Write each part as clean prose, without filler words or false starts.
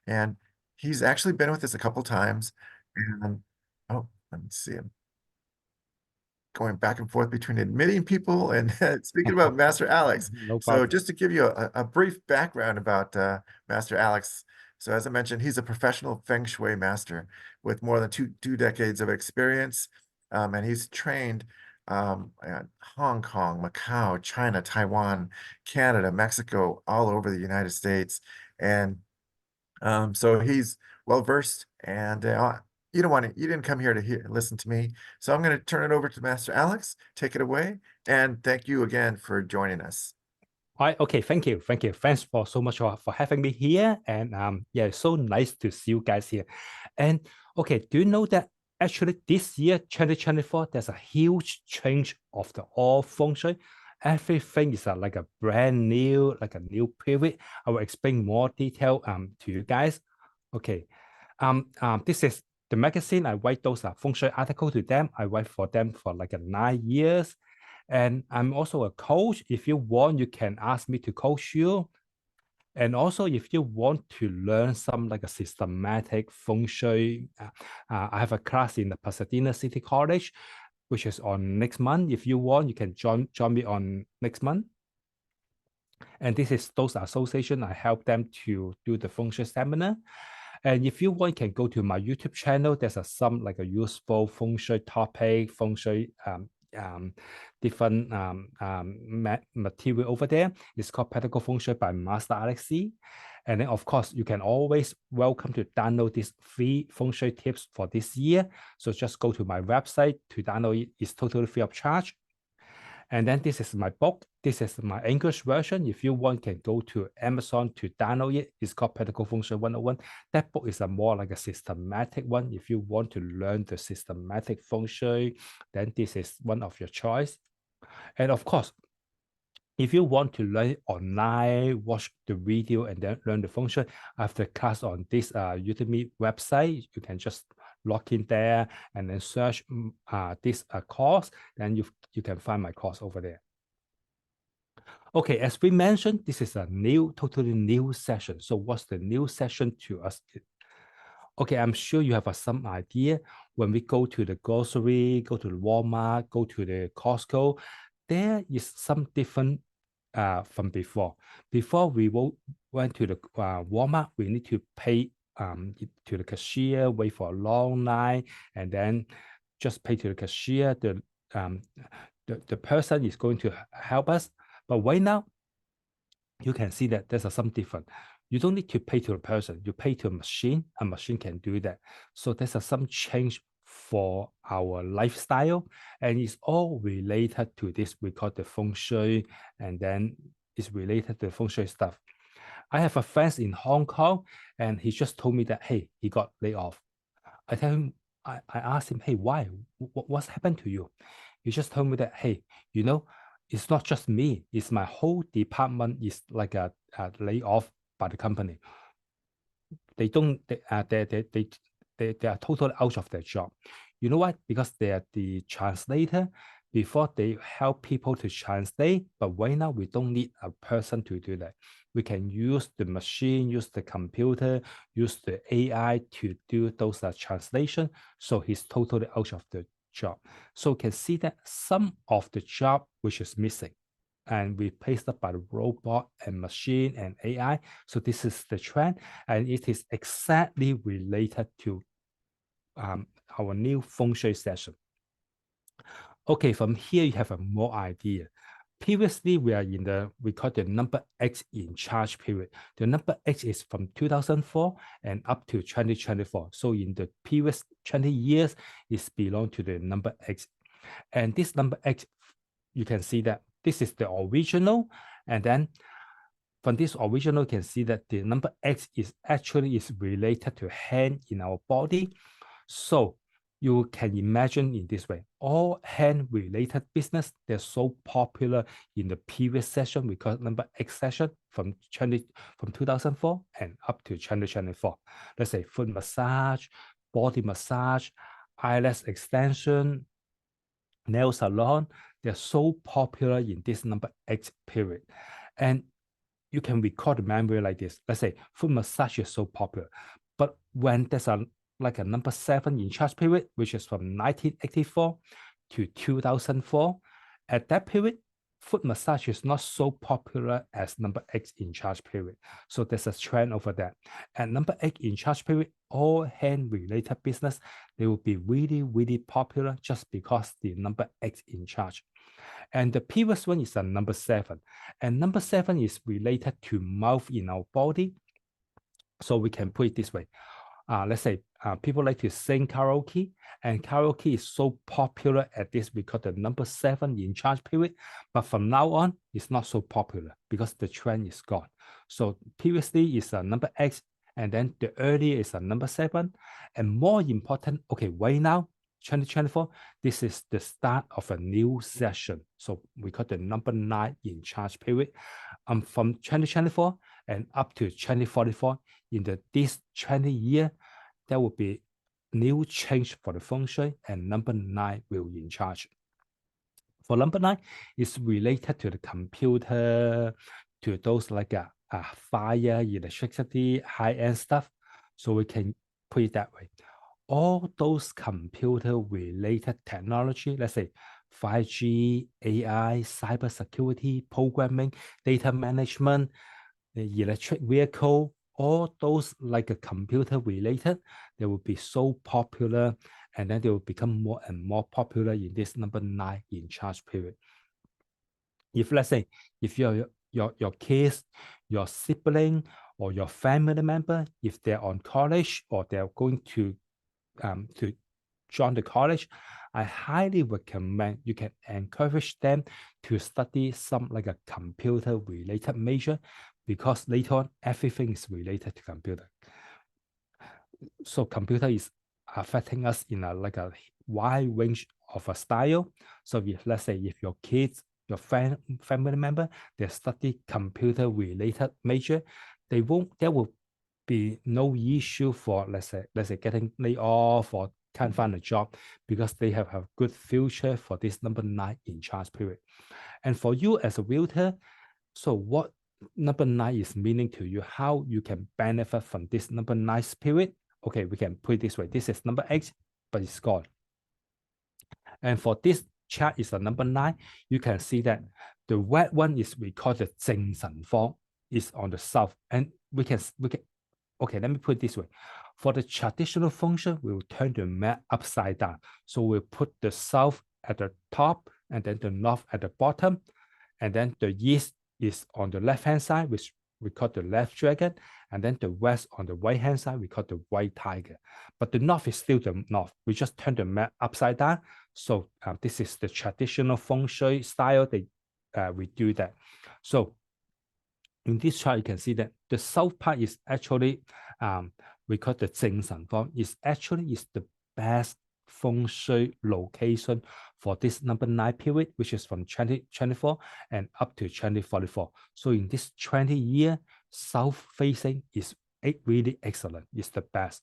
And he's actually been with us a couple times. And oh, let me see him going back and forth between admitting people and speaking about Master Alex. No So problem. just to give you a brief background about Master Alex. So as I mentioned, he's a professional Feng Shui master with more than two decades of experience. And he's trained at Hong Kong, Macau, China, Taiwan, Canada, Mexico, all over the United States. And so he's well versed, and you didn't come here to listen to me. So I'm going to turn it over to Master Alex. Take it away, and thank you again for joining us. All right, okay, thank you. Thank you. Thanks for so much for having me here. And yeah, it's so nice to see you guys here. And okay, do you know that actually this year, 2024, there's a huge change of the all feng shui. Everything is like a brand new, like a new period. I will explain more detail to you guys. Okay. This is the magazine. I write those feng shui article to them. I write for them for like 9 years. And I'm also a coach. If you want, you can ask me to coach you. And also, if you want to learn some like a systematic feng shui, I have a class in the Pasadena City College, which is on next month. If you want, you can join me on next month. And this is those association. I help them to do the feng shui seminar. And if you want, you can go to my YouTube channel. There's some like a useful feng shui topic, feng shui um, different material over there. It's called Practical Feng Shui by Master Alexi. And then, of course, you can always welcome to download these free feng shui tips for this year. So just go to my website to download it. It's totally free of charge. And then this is my book. This is my English version. If you want, can go to Amazon to download it. It's called Practical Feng Shui 101. That book is a more like a systematic one. If you want to learn the systematic feng shui, then this is one of your choice. And of course, if you want to learn online, watch the video and then learn the feng shui after class on this Udemy website, you can just log in there and then search this course. Then you can find my course over there. Okay, as we mentioned, this is a totally new session. So what's the new session to us? Okay, I'm sure you have some idea. When we go to the grocery, go to the Walmart, go to the Costco, there is some different from before. Before we went to the Walmart, we need to pay to the cashier, wait for a long line, and then just pay to the cashier. The person is going to help us. But right now, you can see that there's some different. You don't need to pay to a person. You pay to a machine can do that. So there's some change for our lifestyle, and it's all related to this. We call the feng shui, and then it's related to the feng shui stuff. I have a friend in Hong Kong, and he just told me that, hey, he got laid off. I tell him, I asked him, hey, why? What's happened to you? He just told me that, hey, it's not just me, it's my whole department is like a layoff by the company. They don't, they are totally out of their job. You know what? Because they are the translator. Before they help people to translate, but right now we don't need a person to do that. We can use the machine, use the computer, use the AI to do those translation. So he's totally out of the job. So you can see that some of the job which is missing and replaced by the robot and machine and AI. So this is the trend, and it is exactly related to our new feng shui session. Okay, from here you have a more idea. Previously, we call the number X in charge period. The number X is from 2004 and up to 2024. So in the previous 20 years, it belongs to the number X. And this number X, you can see that this is the original. And then from this original, you can see that the number X is related to hand in our body. So you can imagine in this way, all hand-related business, they're so popular in the previous session, we call it number X session from 2004 and up to 2024. Let's say foot massage, body massage, eyelash extension, nail salon, they're so popular in this number X period. And you can record the memory like this. Let's say foot massage is so popular, but when there's a like a number 7 in charge period, which is from 1984 to 2004, at that period, foot massage is not so popular as number 8 in charge period. So there's a trend over that. At number 8 in charge period, all hand-related business, they will be really, really popular just because the number 8 in charge. And the previous one is a number 7. And number 7 is related to mouth in our body. So we can put it this way. Let's say people like to sing karaoke, and karaoke is so popular at this because the number 7 in charge period. But from now on, it's not so popular because the trend is gone. So previously is a number 8, and then the earlier is a number 7. And more important, okay, right now, 2024, this is the start of a new session. So we call the number 9 in charge period. From 2024 and up to 2044, in this 20 year, there will be new change for the Feng Shui, and number 9 will in charge. For number 9, it's related to the computer, to those like fire, electricity, high-end stuff. So we can put it that way. All those computer-related technology, let's say 5G, AI, cybersecurity, programming, data management, the electric vehicle, all those like a computer related, they will be so popular, and then they will become more and more popular in this number 9 in charge period. If let's say, if your kids, your sibling, or your family member, if they're on college or they're going to join the college, I highly recommend you can encourage them to study some like a computer related major, because later on everything is related to computer. So computer is affecting us in a like a wide range of a style. So if let's say if your kids, your family member, they study computer related major, there will be no issue for let's say getting laid off or can't find a job, because they have a good future for this number 9 in charge period. And for you as a realtor, so what number 9 is meaning to you, how you can benefit from this number 9 spirit? Okay, we can put it this way. This is number 8, but it's gone. And for this chart is a number 9. You can see that the red one is we call the 精神方, is on the south. And we can okay, let me put it this way. For the traditional function, we will turn the map upside down. So we'll put the south at the top and then the north at the bottom. And then the east is on the left-hand side, which we call the left dragon. And then the west on the right-hand side, we call the white tiger. But the north is still the north. We just turn the map upside down. So this is the traditional feng shui style. We do that. So in this chart, you can see that the south part is actually, we call the 精神方, is the best feng shui location for this number 9 period, which is from 2024 and up to 2044. So in this 20 year, south facing is really excellent. It's the best.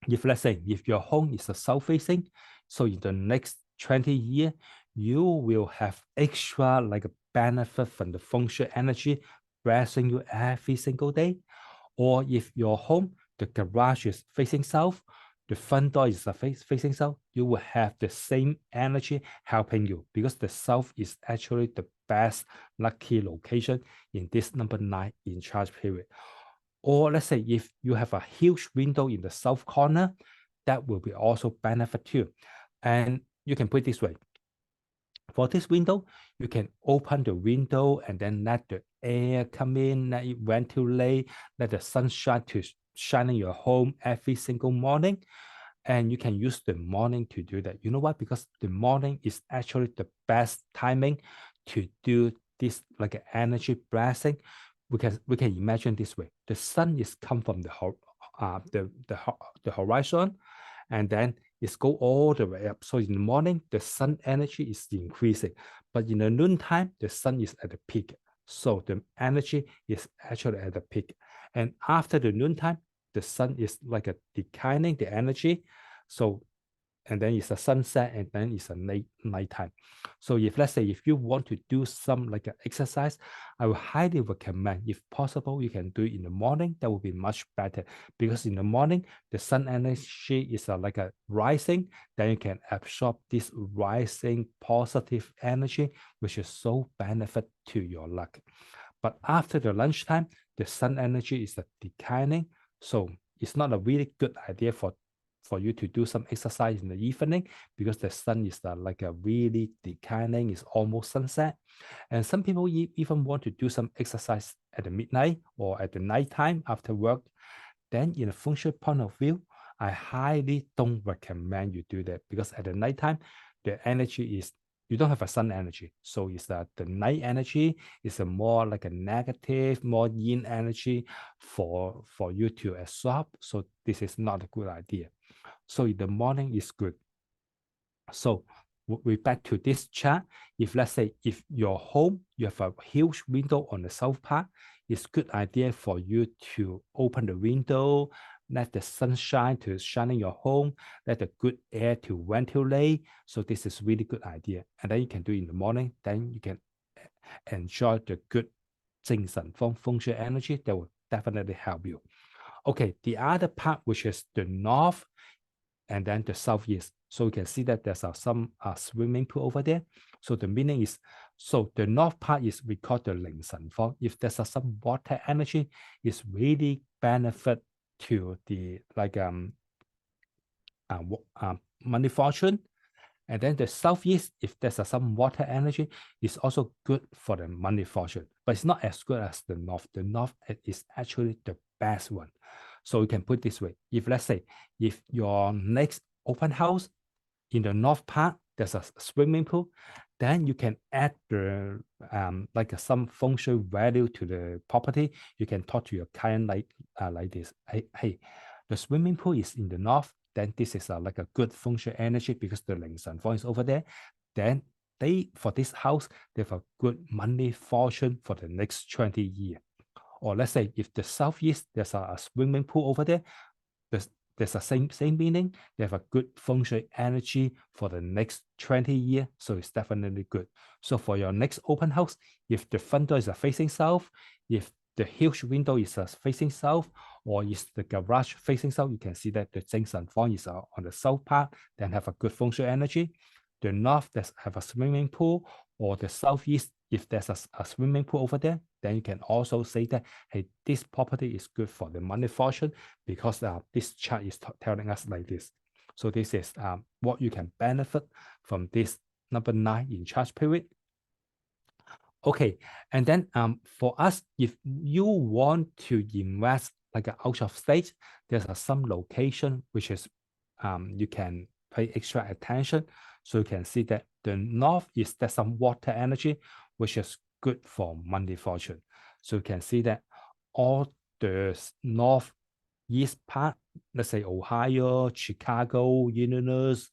If let's say, if your home is a south facing, so in the next 20 year, you will have extra like a benefit from the feng shui energy blessing you every single day. Or if your home, the garage is facing south, the front door is facing south, you will have the same energy helping you, because the south is actually the best lucky location in this number 9 in charge period. Or let's say if you have a huge window in the south corner, that will be also benefit too. And you can put it this way. For this window, you can open the window and then let the air come in, let it ventilate, let the sunshine to shine in your home every single morning. And you can use the morning to do that. You know what? Because the morning is actually the best timing to do this like an energy blessing. We can imagine this way. The sun is come from the horizon, and then it's go all the way up. So in the morning, the sun energy is increasing, but in the noontime, the sun is at the peak. So the energy is actually at the peak. And after the noontime, the sun is like a declining the energy. So and then it's a sunset, and then it's a nighttime. So if let's say if you want to do some like an exercise, I will highly recommend, if possible, you can do it in the morning. That will be much better, because in the morning the sun energy is like a rising, then you can absorb this rising positive energy, which is so benefit to your luck. But after the lunchtime, the sun energy is declining, so it's not a really good idea for you to do some exercise in the evening, because the sun is like a really declining, it's almost sunset. And some people even want to do some exercise at the midnight or at the nighttime after work. Then in a Feng Shui point of view, I highly don't recommend you do that, because at the nighttime, the energy is, you don't have a sun energy. So it's that the night energy is a more like a negative, more yin energy for you to absorb. So this is not a good idea. So in the morning is good. So we back to this chart. If let's say if your home, you have a huge window on the south part, it's good idea for you to open the window, let the sunshine to shine in your home, let the good air to ventilate. So this is really good idea. And then you can do it in the morning, then you can enjoy the good 精神风 feng shui energy that will definitely help you. Okay, the other part, which is the north and then the southeast. So you can see that there's some swimming pool over there. So the meaning is, so the north part is we call the 凌晨方. If there's some water energy, it's really benefit to the like money fortune. And then the southeast, if there's some water energy, is also good for the money fortune, but it's not as good as the north. The north is actually the best one. So you can put this way: if let's say if your next open house in the north part there's a swimming pool, then you can add the like some feng shui value to the property. You can talk to your client like this: hey, the swimming pool is in the north, then this is like a good feng shui energy because the 凌晨方 is over there. Then they, for this house, they have a good money fortune for the next 20 years. Or let's say if the southeast, there's a swimming pool over there, there's a same meaning. They have a good feng shui energy for the next 20 years. So it's definitely good. So for your next open house, if the front door is facing south, if the huge window is facing south, or is the garage facing south, you can see that the 精神方 is on the south part, then have a good feng shui energy. The north that have a swimming pool, or the southeast, if there's a swimming pool over there, then you can also say that, hey, this property is good for the money fortune, because this chart is telling us like this. So this is what you can benefit from this number 9 in charge period. Okay, and then for us, if you want to invest like out of state, there's some location which is you can pay extra attention. So you can see that the north is there's some water energy, which is good for money fortune. So you can see that all the northeast part, let's say Ohio, Chicago, Illinois,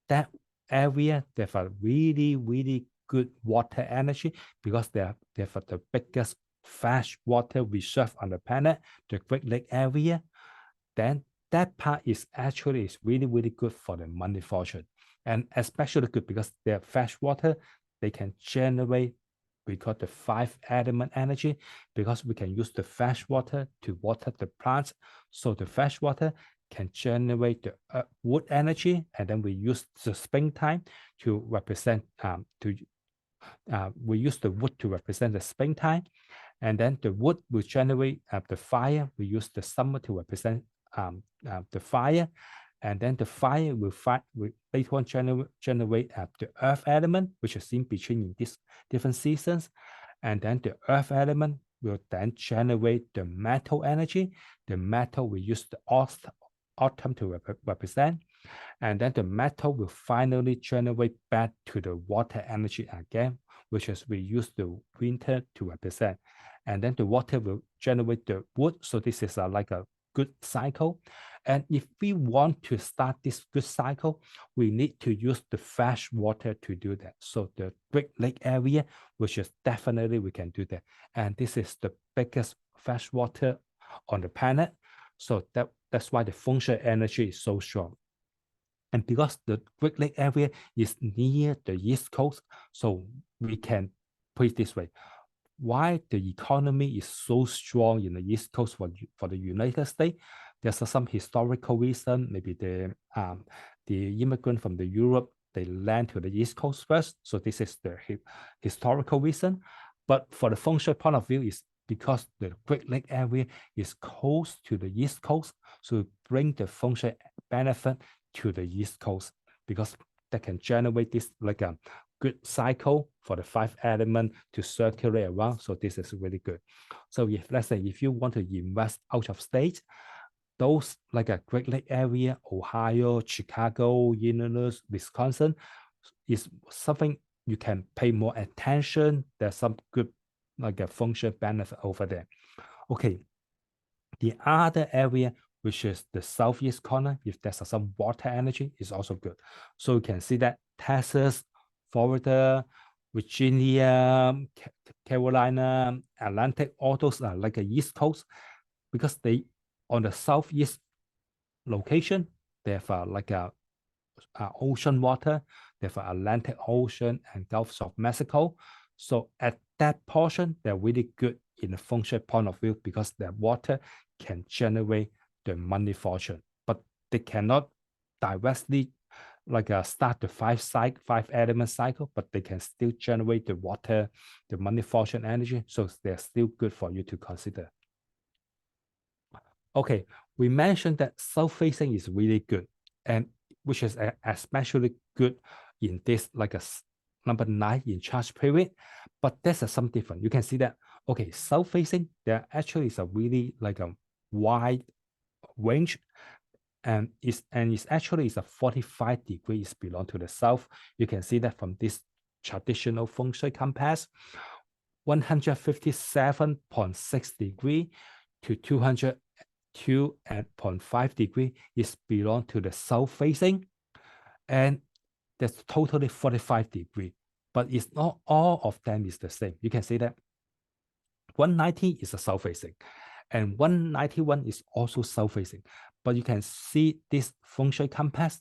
that area, they have a really, really good water energy, because they have the biggest fresh water reserve on the planet, the Great Lake area. Then that part is actually is really, really good for the money fortune. And especially good because they have fresh water, they can generate, we call the 5 element energy, because we can use the fresh water to water the plants. So the fresh water can generate the wood energy, and then we use the springtime to represent we use the wood to represent the springtime, and then the wood will generate the fire. We use the summer to represent the fire, and then the fire will later on generate the earth element, which is in between in these different seasons, and then the earth element will then generate the metal energy. The metal we use the autumn to represent, and then the metal will finally generate back to the water energy again, which is we use the winter to represent. And then the water will generate the wood. So this is like a good cycle. And if we want to start this good cycle, we need to use the fresh water to do that. So the Great Lake area, which is definitely we can do that. And this is the biggest fresh water on the planet. So that's why the feng shui energy is so strong. And because the Great Lake area is near the East Coast, so we can put it this way. Why the economy is so strong in the East Coast for the United States? There's some historical reason. Maybe the immigrant from the Europe, they land to the East Coast first. So this is the historical reason. But for the Feng Shui point of view, is because the Great Lake area is close to the East Coast, so bring the Feng Shui benefit to the East Coast, because that can generate this like a good cycle for the 5 element to circulate around. So this is really good. So if let's say if you want to invest out of state, those like a Great Lake area, Ohio, Chicago, Illinois, Wisconsin, is something you can pay more attention. There's some good like a Feng Shui benefit over there. Okay, the other area, which is the southeast corner, if there's some water energy, is also good. So you can see that Texas, Florida, Virginia, Carolina, Atlantic, all those are like a East Coast, because they on the southeast location, they have like a ocean water, they have Atlantic Ocean and Gulf of Mexico. So at that portion, they're really good in the Feng Shui point of view, because their water can generate the money fortune, but they cannot directly like start the 5 element cycle, but they can still generate the water, the money fortune energy. So they're still good for you to consider. Okay, we mentioned that south facing is really good, and which is especially good in this like a number 9 in charge period. But there's some different. You can see that, okay, south facing, there actually is a really like a wide range, and it's actually is a 45 degrees belong to the south. You can see that from this traditional Feng Shui compass, 157.6 degree to 202.5 degree is belong to the south facing, and that's totally 45 degree. But it's not all of them is the same. You can see that 190 is a south facing, and 191 is also south facing. But you can see this Feng Shui compass,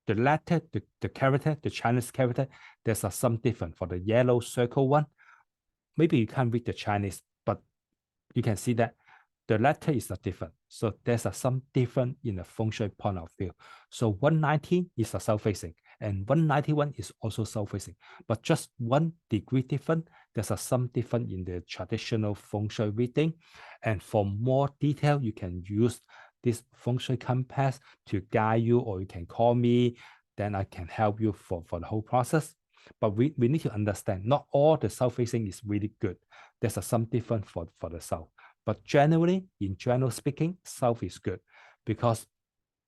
the letter, the character, the Chinese character, there's some different. For the yellow circle one, maybe you can't read the Chinese, but you can see that the letter is different. So there's some different in the Feng Shui point of view. So 190 is a south facing, and 191 is also south facing, but just 1 degree different. There's some different in the traditional Feng Shui reading. And for more detail, you can use this Feng Shui compass to guide you, or you can call me, then I can help you for the whole process. But we need to understand, not all the south facing is really good. There's some different for the south. But generally, in general speaking, south is good, because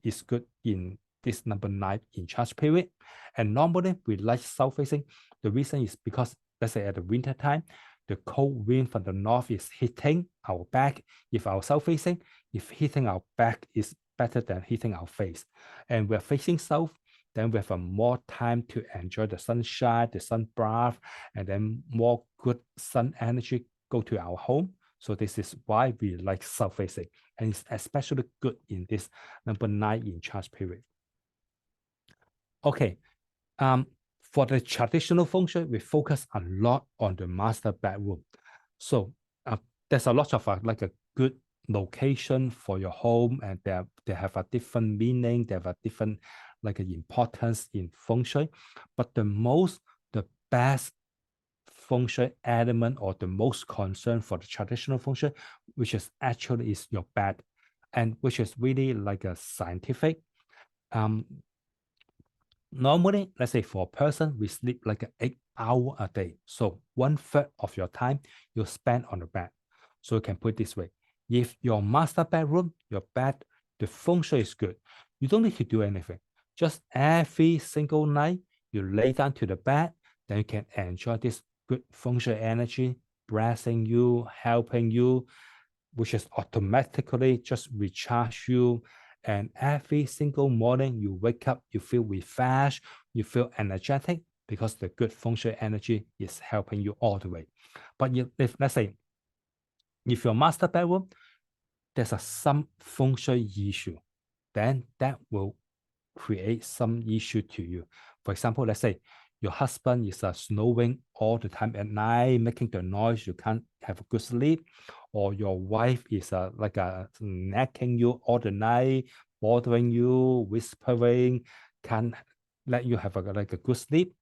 it's good in this number 9 in charge period. And normally we like south facing. The reason is because, let's say at the winter time, the cold wind from the north is hitting our back. If our south facing, if hitting our back is better than hitting our face. And we're facing south, then we have more time to enjoy the sunshine, the sun bath, and then more good sun energy go to our home. So this is why we like south facing, and it's especially good in this number 9 in charge period. Okay, for the traditional Feng Shui, we focus a lot on the master bedroom. So there's a lot of like a good location for your home, and they have a different meaning, they have a different like an importance in Feng Shui. But the best Feng Shui element, or the most concern for the traditional Feng Shui, which is actually is your bed, and which is really like a scientific. Normally, let's say for a person, we sleep like 8 hours a day. So 1/3 of your time you spend on the bed. So you can put it this way. If your master bedroom, your bed, the Feng Shui is good, you don't need to do anything. Just every single night, you lay down to the bed, then you can enjoy this good Feng Shui energy, blessing you, helping you, which is automatically just recharge you. And every single morning you wake up, you feel refreshed, you feel energetic, because the good Feng Shui energy is helping you all the way. But if let's say, if your master bedroom, there's some Feng Shui issue, then that will create some issue to you. For example, let's say your husband is snoring all the time at night, making the noise, you can't have a good sleep, or your wife is nagging you all the night, bothering you, whispering, can't let you have a good sleep,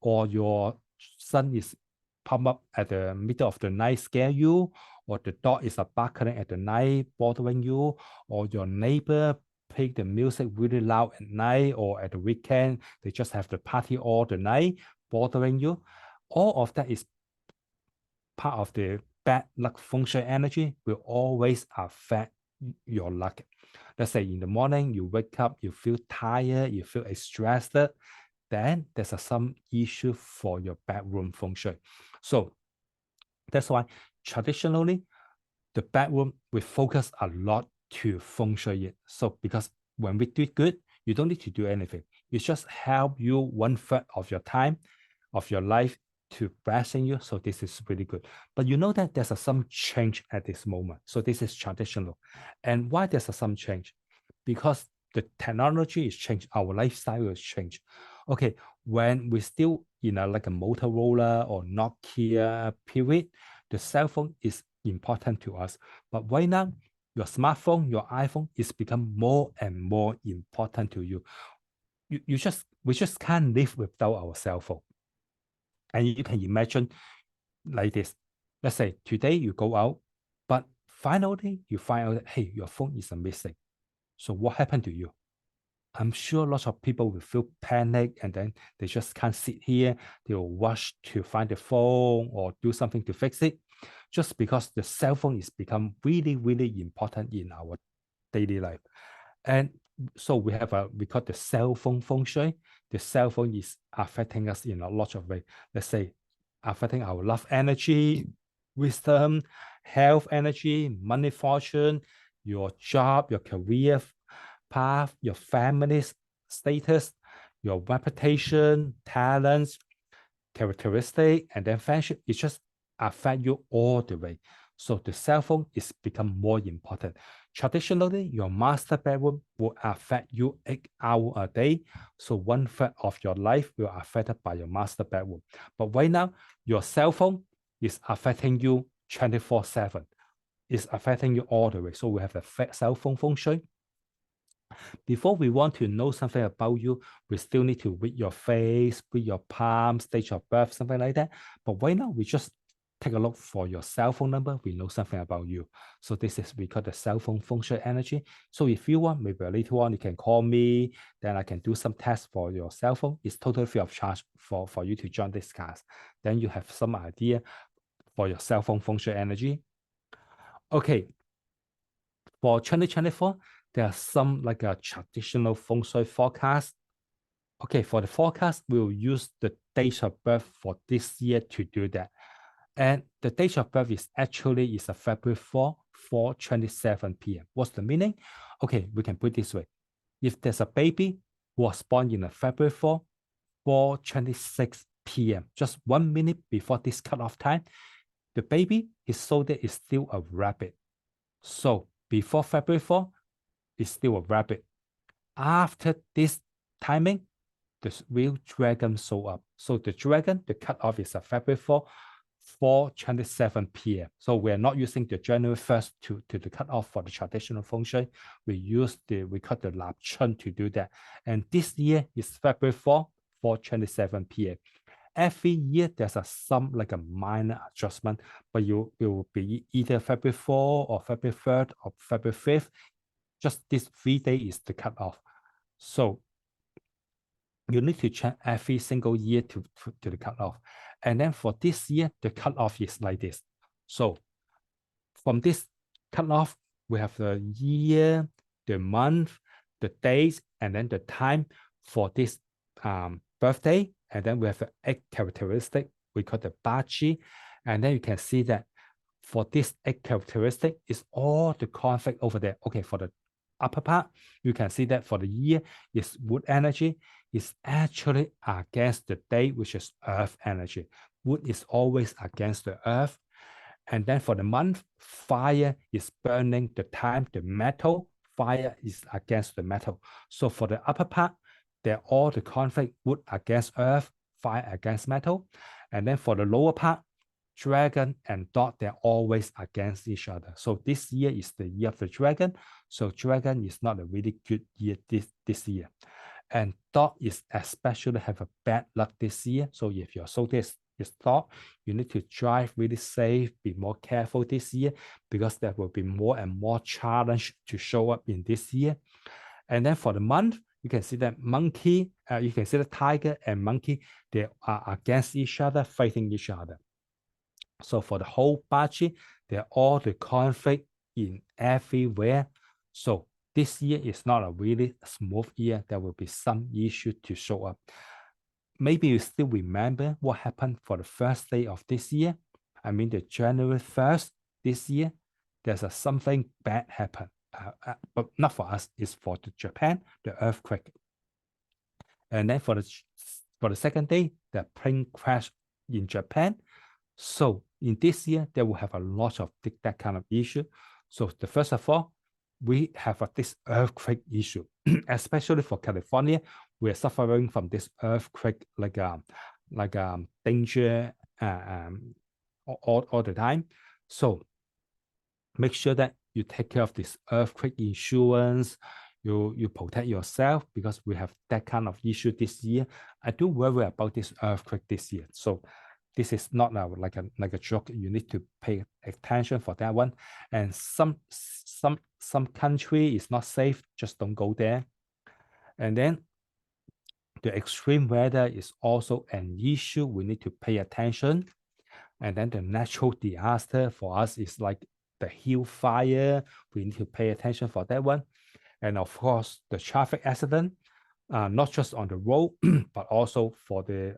or your son is pop up at the middle of the night, scare you, or the dog is barking at the night, bothering you, or your neighbor play the music really loud at night, or at the weekend, they just have the party all the night, bothering you. All of that is part of the bad luck Feng Shui energy will always affect your luck. Let's say in the morning, you wake up, you feel tired, you feel stressed, then there's some issue for your bedroom Feng Shui. So that's why traditionally, the bedroom, we focus a lot to Feng Shui it. So because when we do it good, you don't need to do anything. It just help you 1/3 of your time, of your life to blessing you. So this is really good. But you know that there's some change at this moment. So this is traditional. And why there's some change? Because the technology is changed, our lifestyle is changed. Okay, when we still in a Motorola or Nokia period, the cell phone is important to us. But right now, your smartphone, your iPhone is become more and more important to you. We just can't live without our cell phone. And you can imagine like this. Let's say today you go out, but finally you find out that, hey, your phone is missing. So what happened to you? I'm sure lots of people will feel panic and then they just can't sit here. They will rush to find the phone or do something to fix it just because the cell phone is become really, really important in our daily life. And so we call the cell phone Feng Shui. The cell phone is affecting us in a lot of ways. Let's say affecting our love energy, wisdom, health energy, money fortune, your job, your career path, your family's status, your reputation, talents, characteristic, and then fashion. It just affect you all the way. So the cell phone is become more important. Traditionally, your master bedroom will affect you 8 hours a day. So 1/3 of your life will affected by your master bedroom. But right now, your cell phone is affecting you 24/7. It's affecting you all the way. So we have a cell phone Feng Shui. Before we want to know something about you, we still need to read your face, read your palm, stage of birth, something like that. But right now, we just take a look for your cell phone number. We know something about you. So this is we call the cell phone Feng Shui energy. So if you want, maybe later on, you can call me. Then I can do some tests for your cell phone. It's totally free of charge for you to join this class. Then you have some idea for your cell phone Feng Shui energy. Okay, for 2024, there are some like a traditional Feng Shui forecast. Okay, for the forecast, we'll use the date of birth for this year to do that. And the date of birth is actually a February 4, 4:27 p.m. What's the meaning? Okay, we can put it this way. If there's a baby who was born in a February 4, 4:26 p.m., just 1 minute before this cutoff time, the baby, his zodiac is still a rabbit. So before February 4, it's still a rabbit. After this timing, the real dragon show up. So the dragon, the cutoff is a February 4, 4:27 p.m. So we're not using the January 1st to the cutoff for the traditional Feng Shui. We cut the Lap Chun to do that. And this year is February 4, 4:27 p.m. Every year there's some like a minor adjustment, but it will be either February 4 or February 3rd or February 5th. Just this 3 days is the cutoff. So you need to check every single year to the cutoff. And then for this year, the cutoff is like this. So from this cutoff, we have the year, the month, the days, and then the time for this birthday. And then we have the 8 characteristic. We call the Bachi. And then you can see that for this 8 characteristic, is all the conflict over there. Okay, for the upper part, you can see that for the year, is wood energy is actually against the day, which is earth energy. Wood is always against the earth. And then for the month, fire is burning the time, the metal. fire is against the metal. So for the upper part, they're all the conflict, wood against earth, fire against metal. And then for the lower part, dragon and dog, they're always against each other. So this year is the year of the dragon. So dragon is not a really good year this year. And dog is especially have a bad luck this year. So if your zodiac is dog, you need to drive really safe, be more careful this year, because there will be more and more challenge to show up in this year. And then for the month, you can see that monkey, you can see the tiger and monkey, they are against each other, fighting each other. So for the whole budget, they're all the conflict in everywhere. So this year is not a really smooth year. There will be some issue to show up. Maybe you still remember what happened for the first day of this year. I mean, the January 1st this year, there's something bad happened. But not for us, it's for the Japan, the earthquake. And then for the second day, the plane crash in Japan. So in this year, they will have a lot of that kind of issue. So the first of all, we have this earthquake issue, especially for California. We are suffering from this earthquake like danger all the time. So make sure that you take care of this earthquake insurance. You protect yourself, because we have that kind of issue this year. I do worry about this earthquake this year. So this is not like a joke. You need to pay attention for that one. And some country is not safe. Just don't go there. And then the extreme weather is also an issue. We need to pay attention. And then the natural disaster for us is like the hill fire. We need to pay attention for that one. And of course, the traffic accident, not just on the road, but also for the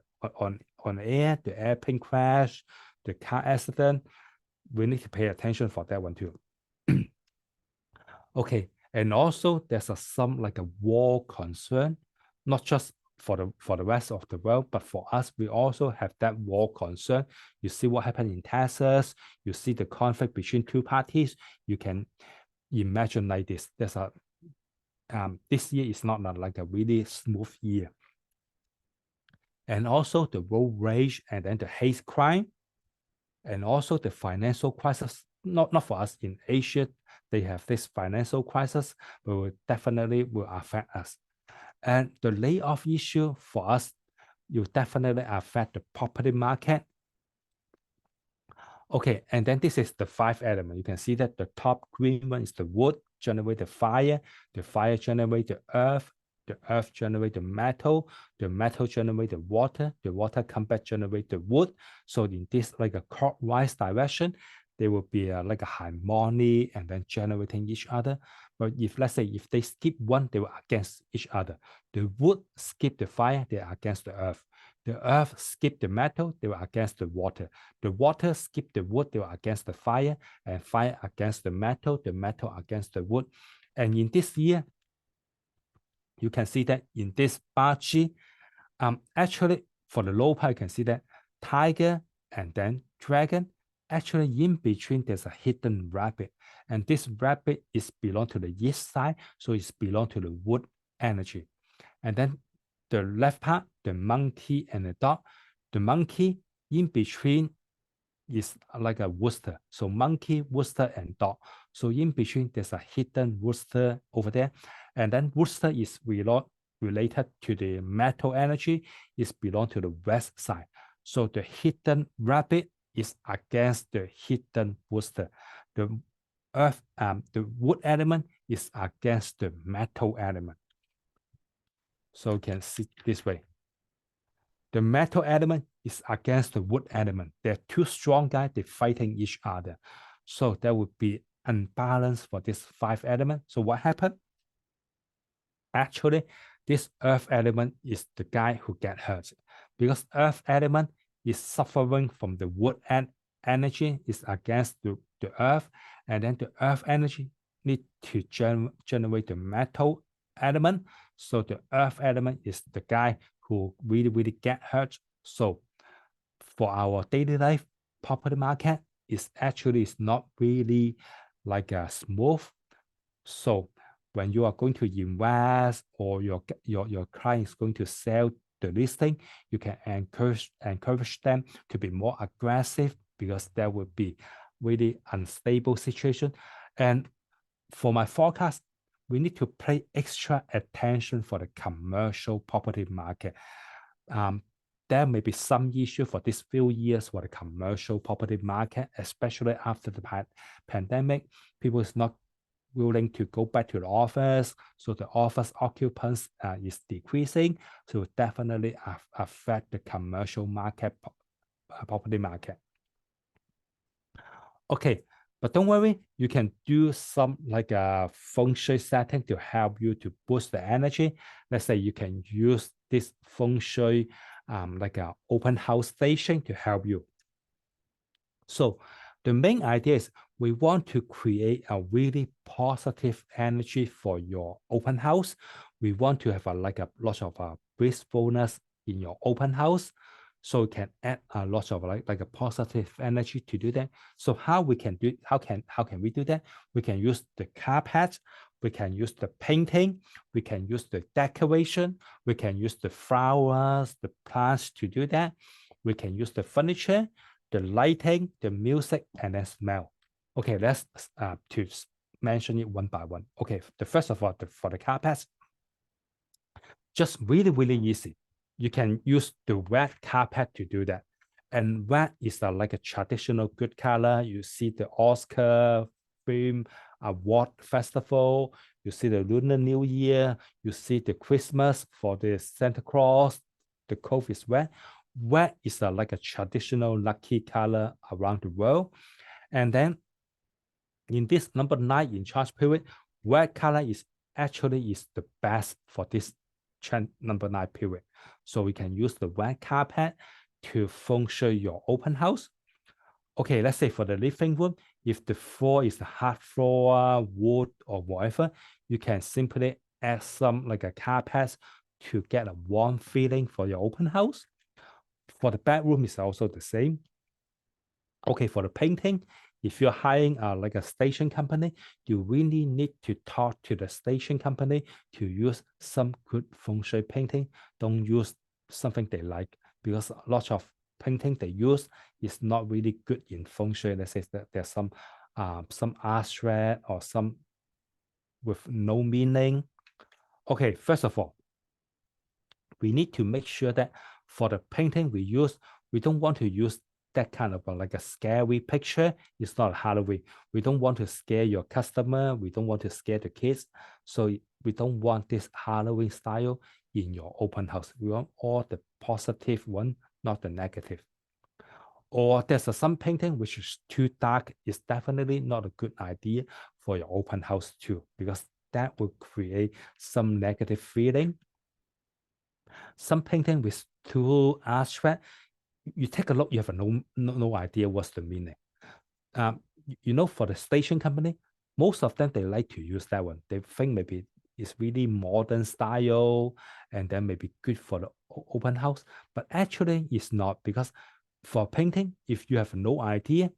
on air, the airplane crash, the car accident. We need to pay attention for that one too. Okay, and also there's some like a war concern, not just for the rest of the world, but for us, we also have that war concern. You see what happened in Texas. You see the conflict between two parties. You can imagine like this. There's a this year is not like a really smooth year. And also the road rage, and then the hate crime, and also the financial crisis. Not for us in Asia, they have this financial crisis, but will definitely will affect us. And the layoff issue for us, will definitely affect the property market. Okay, and then this is the 5 element. You can see that the top green one is the wood, generate the fire generate the earth generate the metal generate the water come back generate the wood. So in this like a clockwise direction, there will be like a harmony and then generating each other. But if let's say if they skip one, they will against each other. The wood skip the fire, they are against the earth. The earth skip the metal, they were against the water. The water skip the wood, they were against the fire, and fire against the metal against the wood. And in this year, you can see that in this bar G, actually for the low part, you can see that tiger and then dragon. Actually, in between, there's a hidden rabbit. And this rabbit is belong to the east side, so it's belong to the wood energy. And then the left part, the monkey and the dog. The monkey in between is like a rooster. So monkey, rooster, and dog. So in between, there's a hidden rooster over there. And then rooster is related to the metal energy, is belong to the west side. So the hidden rabbit is against the hidden rooster. The earth, the wood element is against the metal element. So you can see this way. The metal element is against the wood element. They're two strong guys, they're fighting each other. So there would be unbalance for this 5 element. So what happened? Actually, this earth element is the guy who get hurt, because earth element is suffering from the wood energy, is against the earth, and then the earth energy need to generate the metal element. So the earth element is the guy who really get hurt. So for our daily life, property market is not really like a smooth. So when you are going to invest or your client is going to sell the listing, you can encourage them to be more aggressive, because there will be really unstable situation. And for my forecast, we need to pay extra attention for the commercial property market. There may be some issue for these few years for the commercial property market, especially after the pandemic. People is not willing to go back to the office, so the office occupants is decreasing, so definitely affect the commercial market, property market. Okay, but don't worry, you can do some like a Feng Shui setting to help you to boost the energy. Let's say you can use this Feng Shui like a open house station to help you. So the main idea is we want to create a really positive energy for your open house. We want to have a lot of blissfulness in your open house. So we can add a lot of like a positive energy to do that. So how we can do, how can we do that? We can use the carpet, we can use the painting, we can use the decoration, we can use the flowers, the plants to do that. We can use the furniture, the lighting, the music, and then smell. Okay, let's to mention it one by one. Okay, the first of all, for the carpets, just really easy. You can use the red carpet to do that. And red is like a traditional good color. You see the Oscar film award festival, you see the Lunar New Year, you see the Christmas for the Santa Claus, the cove is red. Red is like a traditional lucky color around the world. And then in this number 9 in charge period, red color is actually the best for this number 9 period. So we can use the red carpet to Feng Shui your open house. Okay, let's say for the living room, if the floor is a hard floor, wood, or whatever, you can simply add some like a carpet to get a warm feeling for your open house. For the bedroom, is also the same. Okay, for the painting, if you're hiring like a station company, you really need to talk to the station company to use some good Feng Shui painting. Don't use something they like, because a lot of painting they use is not really good in Feng Shui. Let's say that there's some abstract or some with no meaning. Okay, first of all, we need to make sure that for the painting we use, we don't want to use that kind of like a scary picture. It's not Halloween. We don't want to scare your customer. We don't want to scare the kids. So we don't want this Halloween style in your open house. We want all the positive one, not the negative. Or there's some painting which is too dark. It's definitely not a good idea for your open house too, because that will create some negative feeling. Some painting with too abstract, you take a look, you have no idea what's the meaning. For the station company, most of them, they like to use that one. They think maybe it's really modern style and then maybe good for the open house, but actually it's not, because for painting, if you have no idea,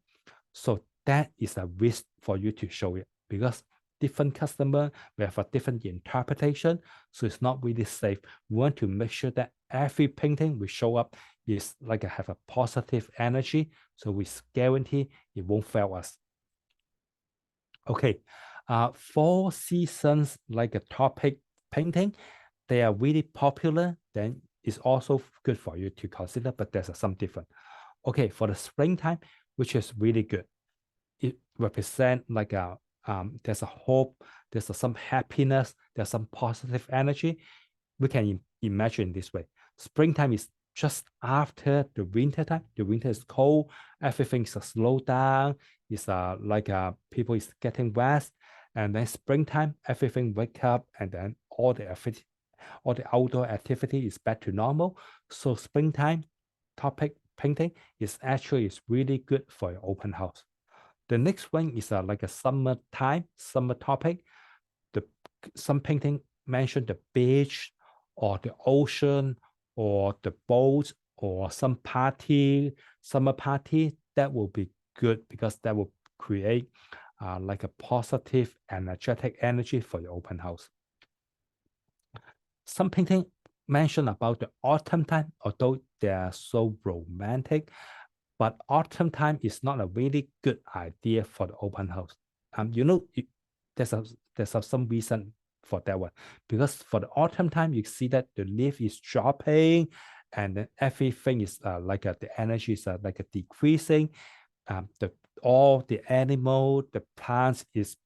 so that is a risk for you to show it, because different customer will have a different interpretation, so it's not really safe. We want to make sure that every painting we show up is like have a positive energy, so we guarantee it won't fail us. Okay, 4 seasons like a topic painting, they are really popular, then it's also good for you to consider, but there's some different. Okay, for the springtime, which is really good, it represents like there's a hope, there's some happiness, there's some positive energy. We can imagine this way. Springtime is just after the winter time. The winter is cold, everything's slowed down. It's people is getting rest, and then springtime, everything wake up, and then all the outdoor activity is back to normal. So springtime topic painting is really good for your open house. The next one is like a summer topic. Some painting mention the beach or the ocean or the boat or some summer party. That will be good, because that will create like a positive, energetic energy for your open house. Some painting mention about the autumn time, although they are so romantic, but autumn time is not a really good idea for the open house. There's some reason for that one, because for the autumn time you see that the leaf is dropping, and then everything is the energy is decreasing. All the animal, the plants is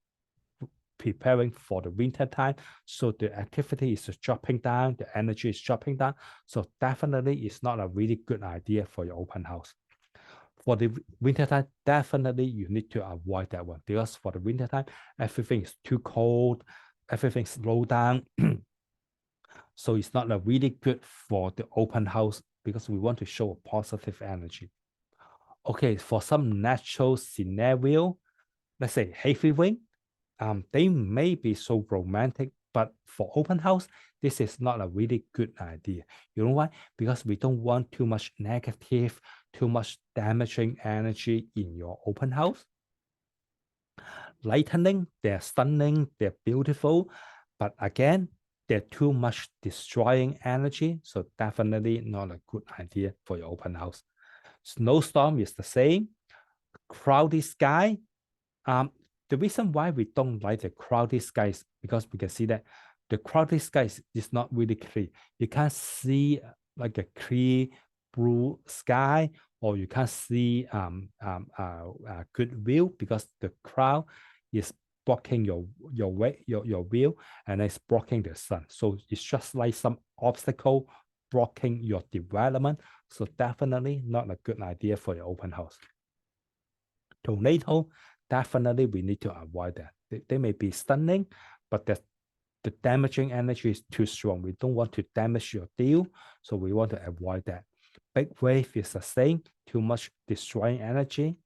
preparing for the winter time, so the activity is dropping down, the energy is dropping down. So definitely it's not a really good idea for your open house. For the winter time, definitely you need to avoid that one, because for the winter time, everything is too cold, everything slow down. So it's not a really good for the open house, because we want to show a positive energy. Okay, for some natural scenario, let's say heavy rain, they may be so romantic, but for open house, this is not a really good idea. You know why? Because we don't want too much negative, too much damaging energy in your open house. Lightning, they're stunning, they're beautiful, but again, they're too much destroying energy, so definitely not a good idea for your open house. Snowstorm is the same. Cloudy sky, the reason why we don't like the cloudy skies, because we can see that the cloudy skies is not really clear. You can't see like a clear blue sky, or you can't see a good view, because the cloud is blocking your view, and it's blocking the sun. So it's just like some obstacle blocking your development. So definitely not a good idea for your open house. Tornado, definitely we need to avoid that. They may be stunning, but the damaging energy is too strong. We don't want to damage your deal, so we want to avoid that. Big wave is the same, too much destroying energy.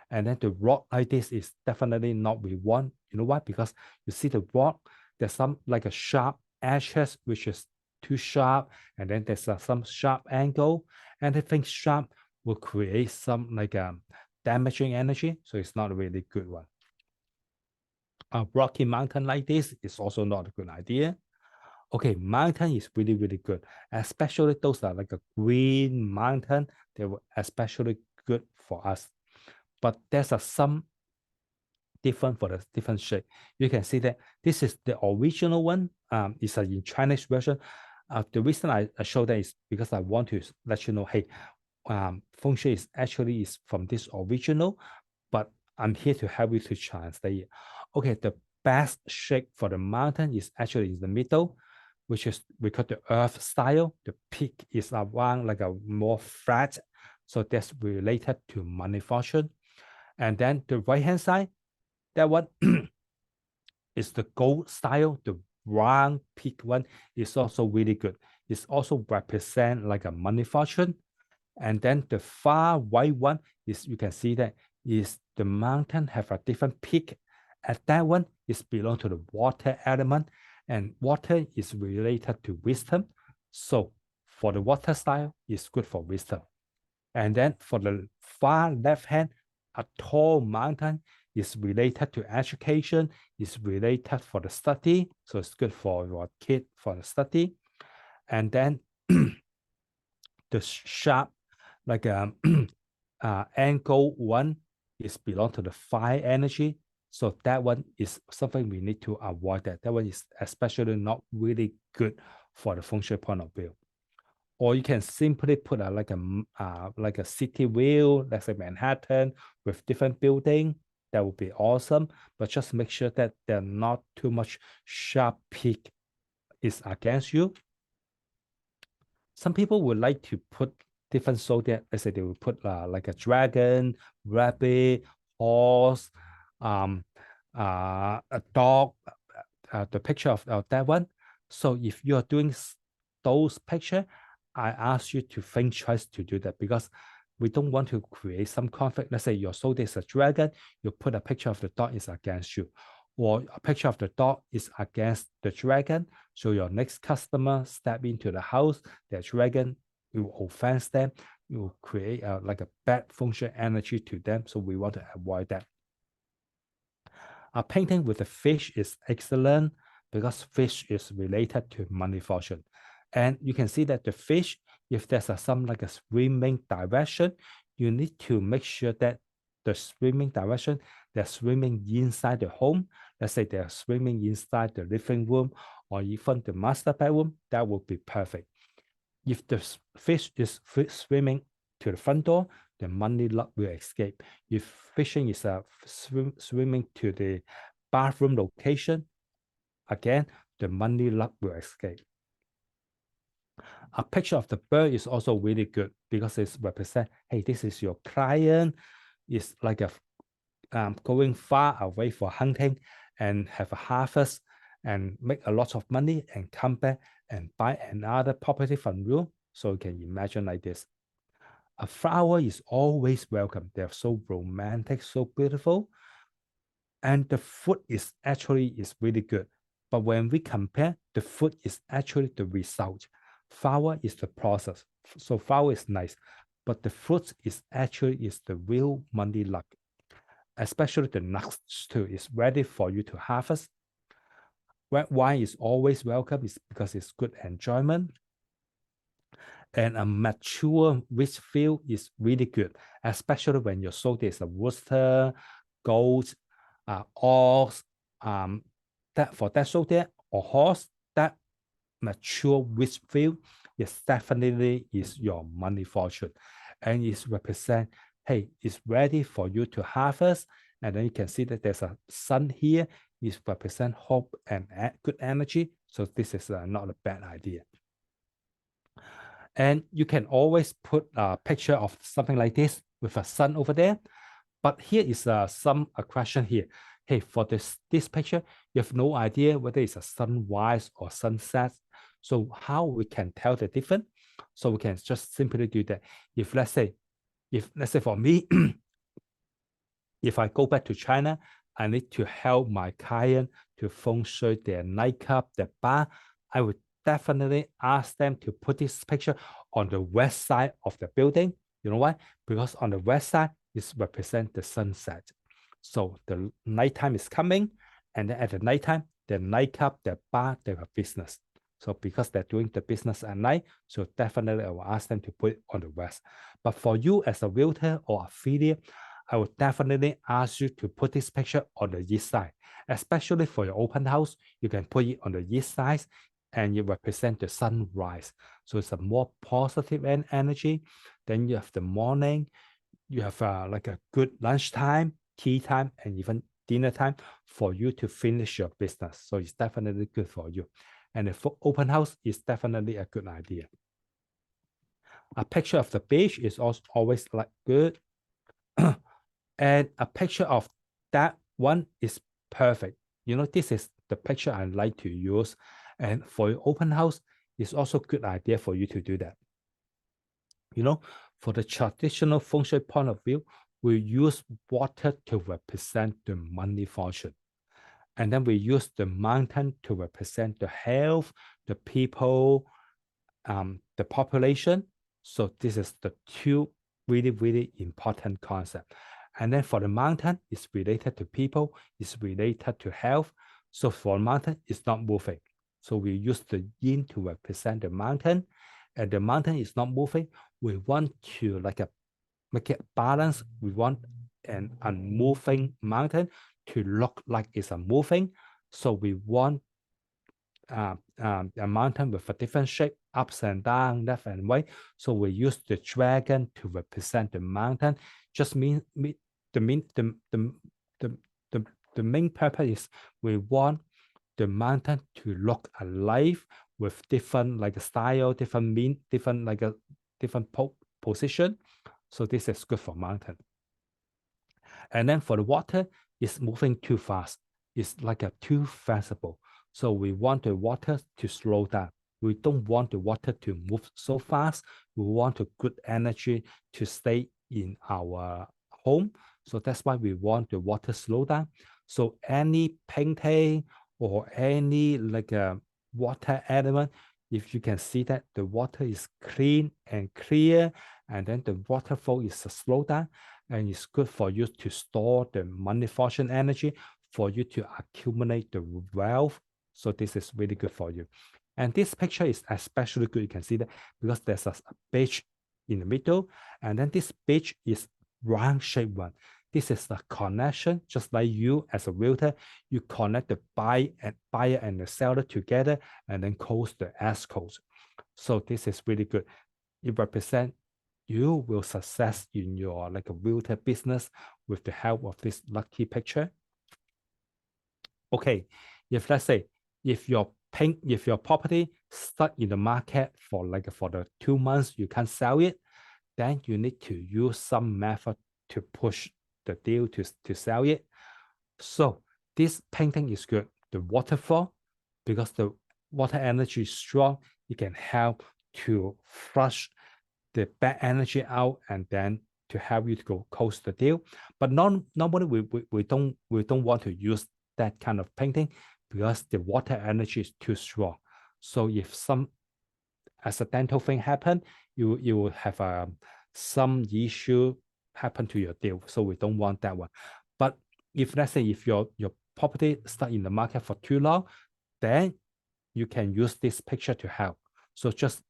And then the rock like this is definitely not what we want. You know why? Because you see the rock, there's some like a sharp edges, which is too sharp, and then there's some sharp angle. Anything sharp will create some damaging energy, so it's not a really good one. A rocky mountain like this is also not a good idea. Okay, mountain is really, really good, especially those are like a green mountain. They were especially good for us. But there's some different for the different shape. You can see that this is the original one. It's in Chinese version. The reason I show that is because I want to let you know, hey, Feng Shui is from this original, but I'm here to help you to translate it. Okay, the best shape for the mountain is actually in the middle, which is we call the earth style. The peak is around like a more flat, so that's related to money fortune. And then the right hand side, that one is the gold style. The round peak one is also really good. It's also represent like a money fortune. And then the far right one is, you can see that is the mountain have a different peak. And that one is belong to the water element, and water is related to wisdom. So for the water style, it's good for wisdom. And then for the far left hand, a tall mountain is related to education, is related for the study. So it's good for your kid for the study. And then the sharp, like angle one is belong to the fire energy. So that one is something we need to avoid. That one is especially not really good for the Feng Shui point of view. Or you can simply put like a city view, let's say Manhattan, with different building. That would be awesome. But just make sure that they're not too much sharp peak is against you. Some people would like to put different zodiac. Let's say they will put like a dragon, rabbit, horse, a dog, the picture of that one. So if you are doing those picture, I ask you to think twice to do that, because we don't want to create some conflict. Let's say your zodiac is a dragon, you put a picture of the dog is against you, or a picture of the dog is against the dragon. So your next customer step into the house, the dragon will offend them, it will create like a bad Feng Shui energy to them. So we want to avoid that. A painting with a fish is excellent because fish is related to money fortune. And you can see that the fish, if there's some like a swimming direction, you need to make sure that the swimming direction, they're swimming inside the home. Let's say they're swimming inside the living room or even the master bedroom, that would be perfect. If the fish is swimming to the front door, the money luck will escape. If fishing is swimming to the bathroom location, again, the money luck will escape. A picture of the bird is also really good because it represents, hey, this is your client. It's like a going far away for hunting and have a harvest and make a lot of money and come back and buy another property from you. So you can imagine like this. A flower is always welcome. They're so romantic, so beautiful. And the food is really good. But when we compare, the food is actually the result. Flower is the process. So flower is nice, but the fruit is the real money luck. Especially the nuts too is ready for you to harvest. Red wine is always welcome is because it's good enjoyment. And a mature rich field is really good, especially when your soul is a rooster, goat, ox, that for that soul there or horse, that mature rich field is definitely is your money fortune, and it represent, hey, it's ready for you to harvest. And then you can see that there's a sun here, it represent hope and good energy. So this is not a bad idea. And you can always put a picture of something like this with a sun over there. But here is a question here. Hey, for this picture, you have no idea whether it's a sunrise or sunset. So how we can tell the difference? So we can just simply do that. If let's say for me, if I go back to China, I need to help my client to feng shui their nightclub, their bar. I would definitely ask them to put this picture on the west side of the building. You know why? Because on the west side, it represents the sunset. So the nighttime is coming, and then at the nighttime, the nightclub, the bar, they have business. So because they're doing the business at night, so definitely I will ask them to put it on the west. But for you as a realtor or affiliate, I would definitely ask you to put this picture on the east side, especially for your open house. You can put it on the east side and you represent the sunrise. So it's a more positive energy. Then you have the morning, you have like a good lunchtime, tea time, and even dinner time for you to finish your business. So it's definitely good for you. And the open house is definitely a good idea. A picture of the beach is also always like good. And a picture of that one is perfect. You know, this is the picture I like to use. And for your open house, it's also a good idea for you to do that. You know, for the traditional feng shui point of view, we use water to represent the money fortune. And then we use the mountain to represent the health, the people, the population. So this is the two really, really important concepts. And then for the mountain, it's related to people, it's related to health. So for mountain, it's not moving. So we use the yin to represent the mountain, and the mountain is not moving. We want to make it balance. We want an unmoving mountain to look like it's a moving. So we want a mountain with a different shape, ups and down, left and right. So we use the dragon to represent the mountain. Just the main purpose is we want the mountain to look alive with different like a style, different position. So this is good for mountain. And then for the water, it's moving too fast. It's like a too flexible. So we want the water to slow down. We don't want the water to move so fast. We want a good energy to stay in our home. So that's why we want the water slow down. So any painting or any like a water element, if you can see that the water is clean and clear, and then the waterfall is slow down, and it's good for you to store the money fortune energy for you to accumulate the wealth. So this is really good for you. And this picture is especially good. You can see that because there's a beach in the middle, and then this beach is round shaped one. This is the connection, just like you as a realtor, you connect the buyer and the seller together and then close the escrows. So this is really good. It represents you will success in your like a realtor business with the help of this lucky picture. Okay, if let's say if your property stuck in the market for the 2 months you can't sell it, then you need to use some method to push the deal to sell it. So this painting is good. The waterfall, because the water energy is strong, it can help to flush the bad energy out and then to help you to go close the deal. But normally we don't want to use that kind of painting because the water energy is too strong. So if some accidental thing happen, you will have some issue happen to your deal. So we don't want that one. But if let's say if your property stuck in the market for too long, then you can use this picture to help. So just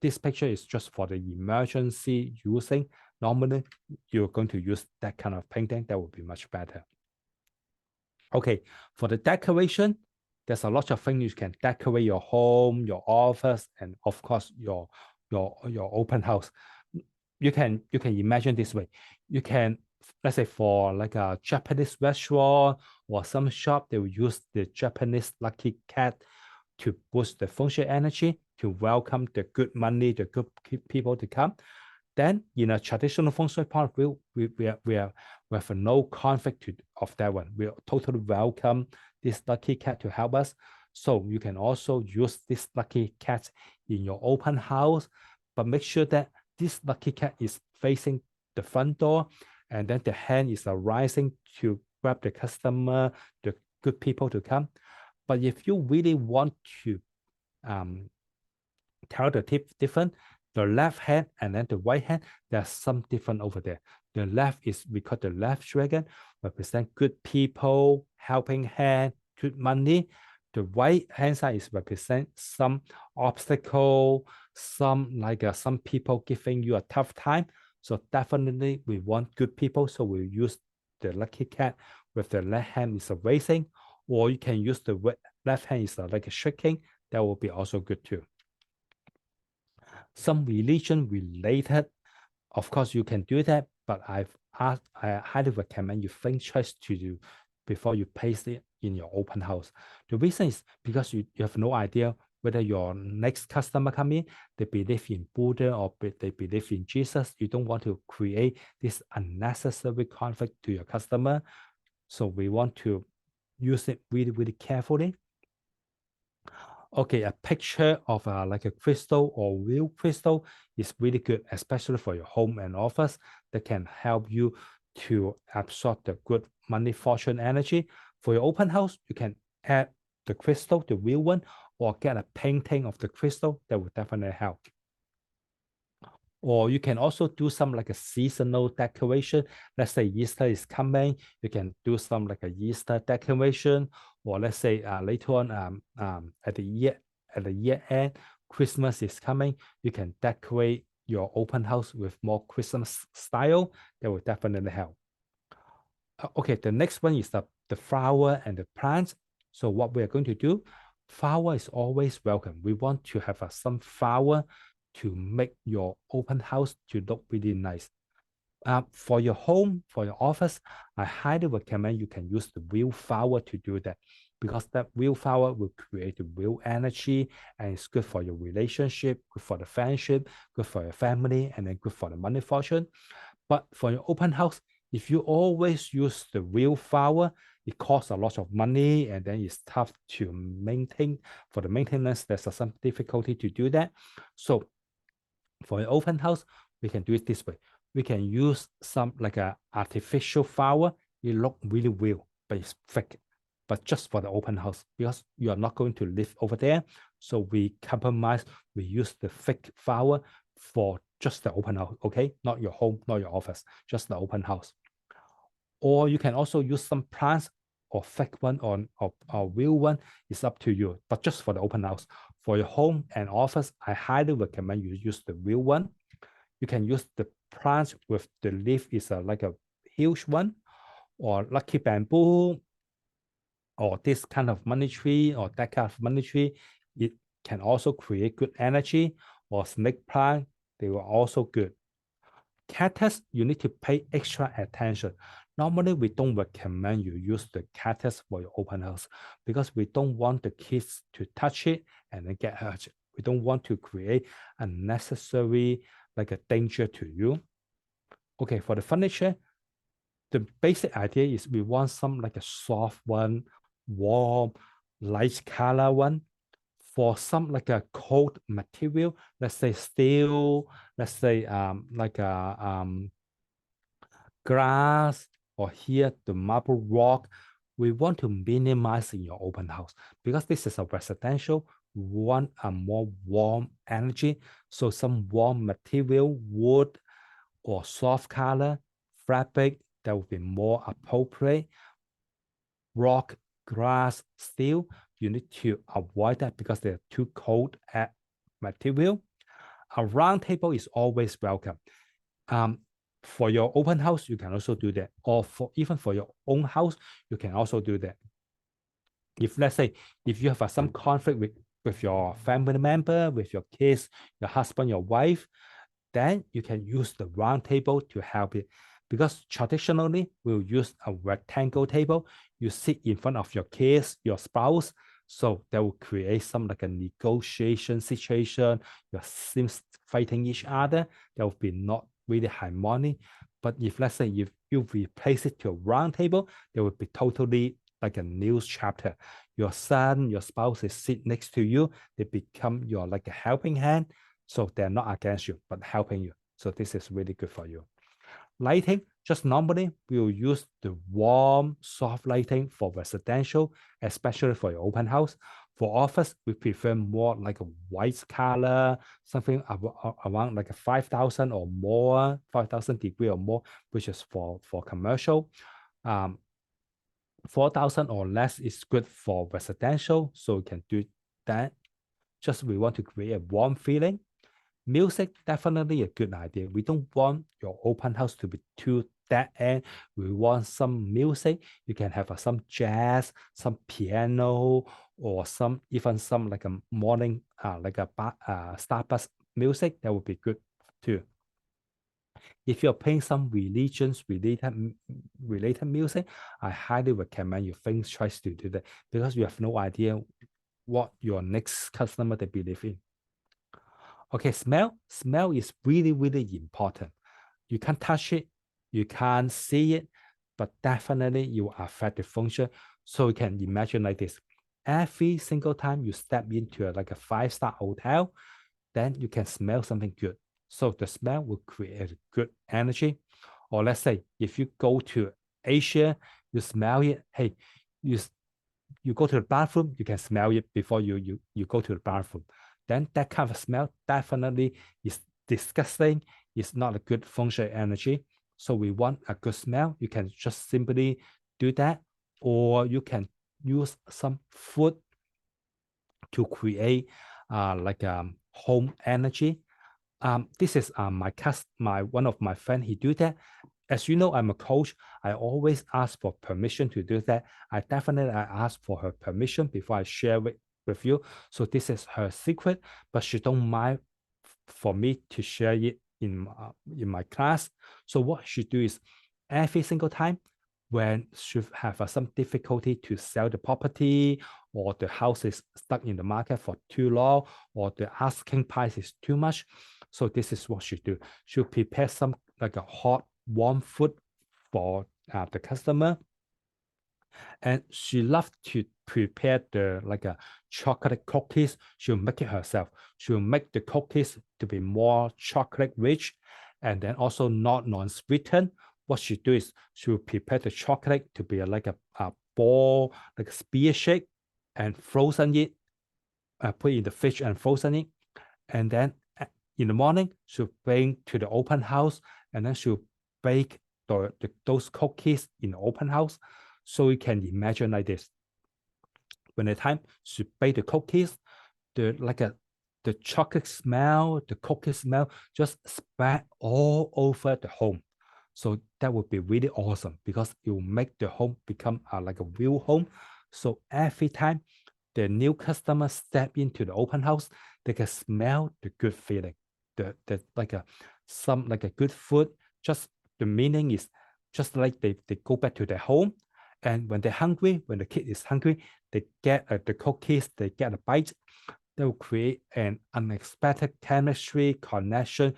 this picture is just for the emergency using. Normally, you're going to use that kind of painting. That would be much better. Okay, for the decoration, there's a lot of things you can decorate your home, your office, and of course your open house. You can imagine this way. You can, let's say for like a Japanese restaurant or some shop, they will use the Japanese lucky cat to boost the Feng Shui energy, to welcome the good money, the good people to come. Then in a traditional Feng Shui point of view, we have no conflict of that one. We totally welcome this lucky cat to help us. So you can also use this lucky cat in your open house, but make sure that this lucky cat is facing the front door, and then the hand is rising to grab the customer, the good people to come. But if you really want to tell the tip different, the left hand and then the right hand, there's some different over there. The left is, we call the left dragon, represent good people, helping hand, good money. The right hand side is represent some obstacle, some people giving you a tough time. So definitely we want good people. So we use the lucky cat with the left hand is a raising, or you can use the left hand is like a shaking. That will be also good too. Some religion related, of course you can do that, but I highly recommend you think twice to do before you place it in your open house. The reason is because you have no idea whether your next customer come in, they believe in Buddha or they believe in Jesus. You don't want to create this unnecessary conflict to your customer. So we want to use it really, really carefully. Okay, a picture of like a crystal or real crystal is really good, especially for your home and office, that can help you to absorb the good money fortune energy. For your open house, you can add the crystal, the real one, or get a painting of the crystal. That will definitely help. Or you can also do some like a seasonal decoration. Let's say Easter is coming, you can do some like a Easter decoration. Or let's say later on at the year end, Christmas is coming, you can decorate your open house with more Christmas style. That will definitely help. Okay, the next one is the flower and the plants. So what we are going to do, flower is always welcome. We want to have some flower to make your open house to look really nice. For your home, for your office, I highly recommend you can use the real flower to do that, because that real flower will create the real energy, and it's good for your relationship, good for the friendship, good for your family, and then good for the money fortune. But for your open house, if you always use the real flower, it costs a lot of money, and then it's tough to maintain. For the maintenance, there's some difficulty to do that. So for an open house, we can do it this way. We can use some like a artificial flower. It look really real, but it's fake. But just for the open house, because you are not going to live over there. So we compromise, we use the fake flower for just the open house, okay? Not your home, not your office, just the open house. Or you can also use some plants. or fake one or real one is up to you. But just for the open house, for your home and office, I highly recommend you use the real one. You can use the plants with the leaf is like a huge one, or lucky bamboo, or this kind of money tree, or that kind of money tree. It can also create good energy, or snake plant, they were also good. Cactus, you need to pay extra attention. Normally, we don't recommend you use the cactus for your open house because we don't want the kids to touch it and then get hurt. We don't want to create unnecessary like a danger to you. Okay, for the furniture, the basic idea is we want some like a soft one, warm, light color one. For some like a cold material, let's say steel, let's say like a glass, or here the marble rock, we want to minimize in your open house because this is a residential. We want a more warm energy. So some warm material, wood or soft color, fabric, that would be more appropriate. Rock, glass, steel, you need to avoid that because they're too cold at material. A round table is always welcome. For your open house, you can also do that. Or for even for your own house, you can also do that. If let's say, if you have some conflict with your family member, with your kids, your husband, your wife, then you can use the round table to help it. Because traditionally, we'll use a rectangle table. You sit in front of your kids, your spouse, so that will create some like a negotiation situation. Your sims fighting each other. That will be not really harmonic. But if let's say if you replace it to a round table, there will be totally like a news chapter. Your son, your spouse is sit next to you. They become your like a helping hand. So they're not against you, but helping you. So this is really good for you. Lighting, just normally we'll use the warm, soft lighting for residential, especially for your open house. For office, we prefer more like a white color, something around like a 5,000 or more, 5,000 degree or more, which is for commercial. 4,000 or less is good for residential, so we can do that. Just we want to create a warm feeling. Music, definitely a good idea. We don't want your open house to be too dead end. We want some music. You can have some jazz, some piano, or even some like a morning like a Starbucks music. That would be good too. If you're playing some religions related music, I highly recommend you think twice to do that because you have no idea what your next customer they believe in. Okay, smell. Smell is really, really important. You can't touch it, you can't see it, but definitely you will affect the function. So you can imagine like this. Every single time you step into like a 5-star hotel, then you can smell something good. So the smell will create a good energy. Or let's say if you go to Asia, you smell it. Hey, you go to the bathroom, you can smell it before you go to the bathroom. Then that kind of smell definitely is disgusting. It's not a good feng shui energy. So we want a good smell. You can just simply do that, or you can use some food to create like home energy. This is my one of my friend. He do that. As you know, I'm a coach. I always ask for permission to do that. I ask for her permission before I share it with you. So this is her secret, but she don't mind for me to share it in my class. So what she do is every single time when she have some difficulty to sell the property, or the house is stuck in the market for too long, or the asking price is too much. So this is what she do. She'll prepare some like a hot, warm food for the customer. And she loves to prepare the like a chocolate cookies. She'll make it herself. She'll make the cookies to be more chocolate rich, and then also not non-sweetened. What she do is she'll prepare the chocolate to be like a ball, like a spear shape, and frozen it, put it in the fridge and frozen it. And then in the morning, she'll bring to the open house, and then she'll bake those cookies in the open house. So you can imagine like this. When the time to bake the cookies, the chocolate smell, the cookie smell just spread all over the home. So that would be really awesome because it will make the home become like a real home. So every time the new customer step into the open house, they can smell the good feeling, the like a good food. Just the meaning is just like they go back to their home, and when they're hungry, when the kid is hungry, they get the cookies, they get a bite. They will create an unexpected chemistry connection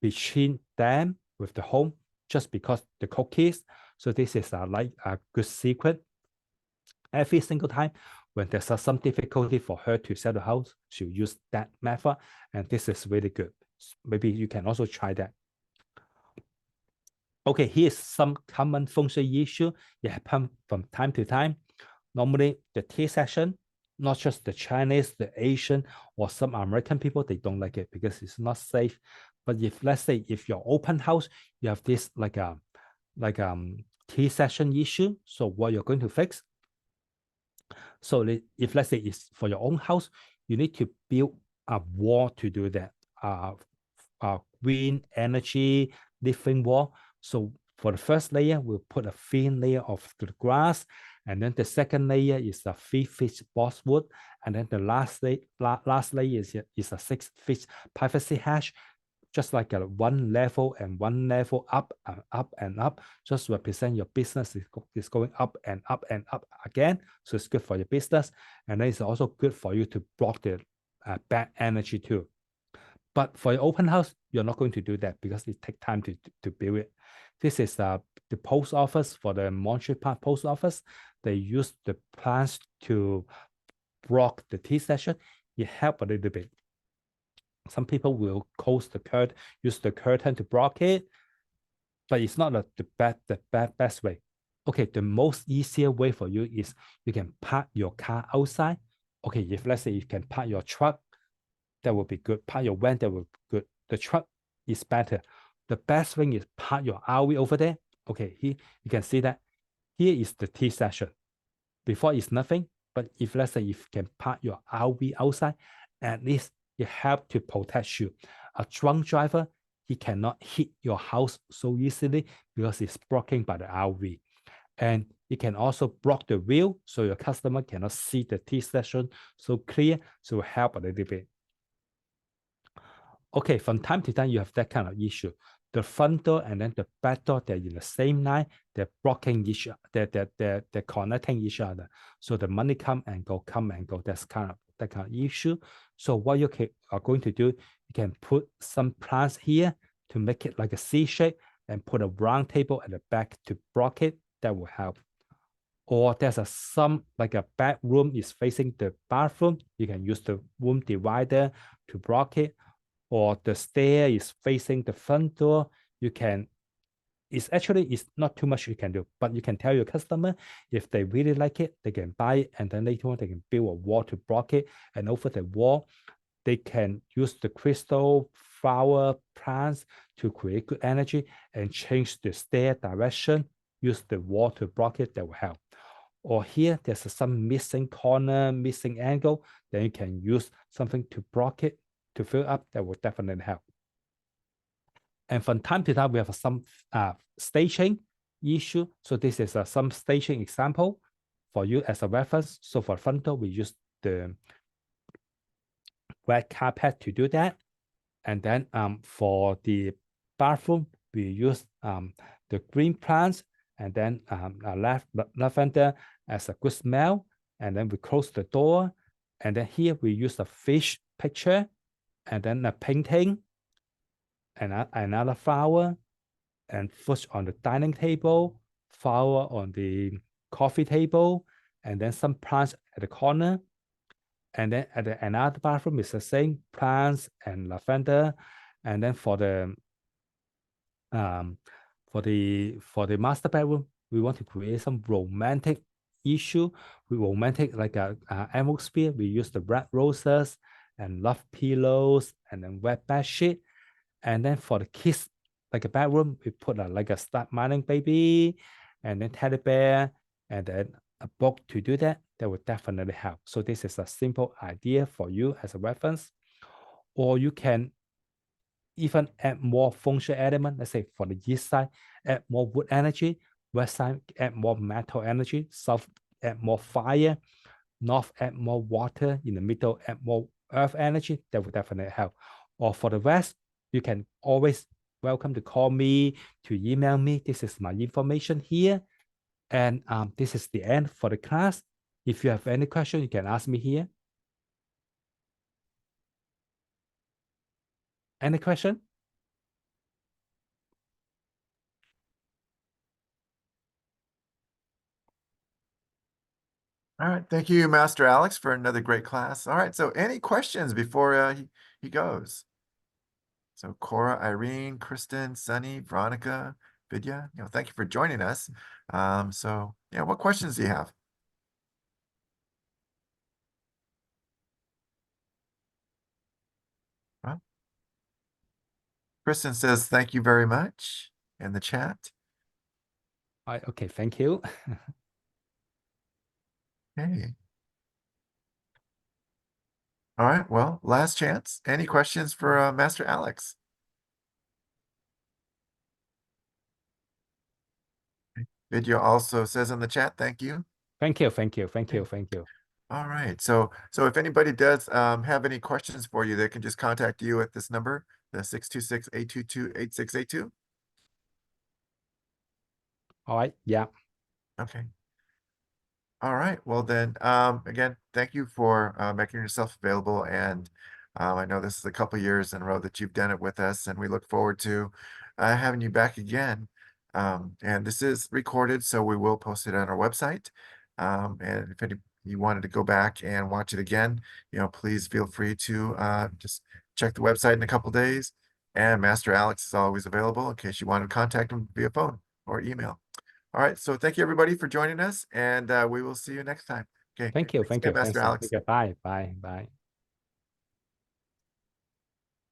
between them with the home just because the cookies. So this is like a good secret. Every single time when there's some difficulty for her to sell the house, she'll use that method, and this is really good. Maybe you can also try that. Okay, here's some common Feng Shui issue that happen from time to time. Normally, the tea session, not just the Chinese, the Asian, or some American people, they don't like it because it's not safe. But if let's say if your open house, you have this like tea session issue, so what you're going to fix? So if let's say it's for your own house, you need to build a wall to do that. Green energy living wall. So for the first layer, we'll put a thin layer of the grass, and then the second layer is a 3 feet boxwood, and then the last layer is a 6 feet privacy hash, just like a one level up and up and up, just represent your business is going up and up and up again. So it's good for your business, and then it's also good for you to block the bad energy too. But for your open house, you're not going to do that because it takes time to build it. This is the post office for the Montreal Park post office. They use the plants to block the tea session. It helps a little bit. Some people will close the curtain, use the curtain to block it, but it's not the best way. Okay, the most easier way for you is you can park your car outside. Okay, if let's say you can park your truck, that will be good. Park your van, that will be good. The truck is better. The best thing is park your RV over there. Okay, here you can see that. Here is the tea session. Before it's nothing, but if let's say if you can park your RV outside, at least it helps to protect you. A drunk driver, he cannot hit your house so easily because it's blocking by the RV. And it can also block the view so your customer cannot see the tea session so clear, so help a little bit. Okay, from time to time, you have that kind of issue. The front door and then the back door, they're in the same line, they're blocking each other, they're connecting each other. So the money come and go. That's that kind of issue. So what you are going to do, you can put some plants here to make it like a C shape and put a round table at the back to block it. That will help. Or there's some like a bedroom is facing the bathroom. You can use the room divider to block it. Or the stair is facing the front door. You can, it's not too much you can do, but you can tell your customer if they really like it, they can buy it, and then later on they can build a wall to block it. And over the wall, they can use the crystal flower plants to create good energy and change the stair direction. Use the wall to block it, that will help. Or here, there's some missing corner, missing angle, then you can use something to block it, to fill up, that will definitely help. And from time to time, we have some staging issue. So this is some staging example for you as a reference. So for front door, we use the red carpet to do that. And then for the bathroom, we use the green plants, and then lavender as a good smell. And then we close the door. And then here we use a fish picture, and then a painting, and another flower, and fish on the dining table, flower on the coffee table, and then some plants at the corner. And then at another bathroom is the same, plants and lavender. And then for the master bedroom, we want to create some romantic issue. We romantic like a atmosphere. We use the red roses and love pillows and then wet bed sheet. And then for the kids, like a bedroom, we put like a start mining baby and then teddy bear and then a book to do that, that would definitely help. So this is a simple idea for you as a reference. Or you can even add more functional element. Let's say for the east side, add more wood energy, west side, add more metal energy, south, add more fire, north, add more water, in the middle, add more earth energy. That would definitely help. Or for the rest, you can always welcome to call me, to email me. This is my information here. And this is the end for the class. If you have any question, you can ask me here. Any question? All right. Thank you, Master Alex, for another great class. All right. So any questions before he goes? So Cora, Irene, Kristen, Sunny, Veronica, Vidya, thank you for joining us. So yeah, what questions do you have? Well, Kristen says, thank you very much in the chat. Okay, thank you. Hey. All right. Well, last chance. Any questions for Master Alex? Vidya also says in the chat, thank you. Thank you, thank you, thank Okay. you, thank you. All right. So if anybody does have any questions for you, they can just contact you at this number, the 626-822-8682. All right, yeah. Okay. All right. Well then, again, thank you for making yourself available. And I know this is a couple years in a row that you've done it with us, and we look forward to having you back again. And this is recorded, so we will post it on our website. And if you wanted to go back and watch it again, please feel free to just check the website in a couple days. And Master Alex is always available in case you want to contact him via phone or email. All right. So thank you, everybody, for joining us, and we will see you next time. Okay. Thank you, Thanks thank again, you, Master thanks. Alex. Thank you. Bye, bye, bye.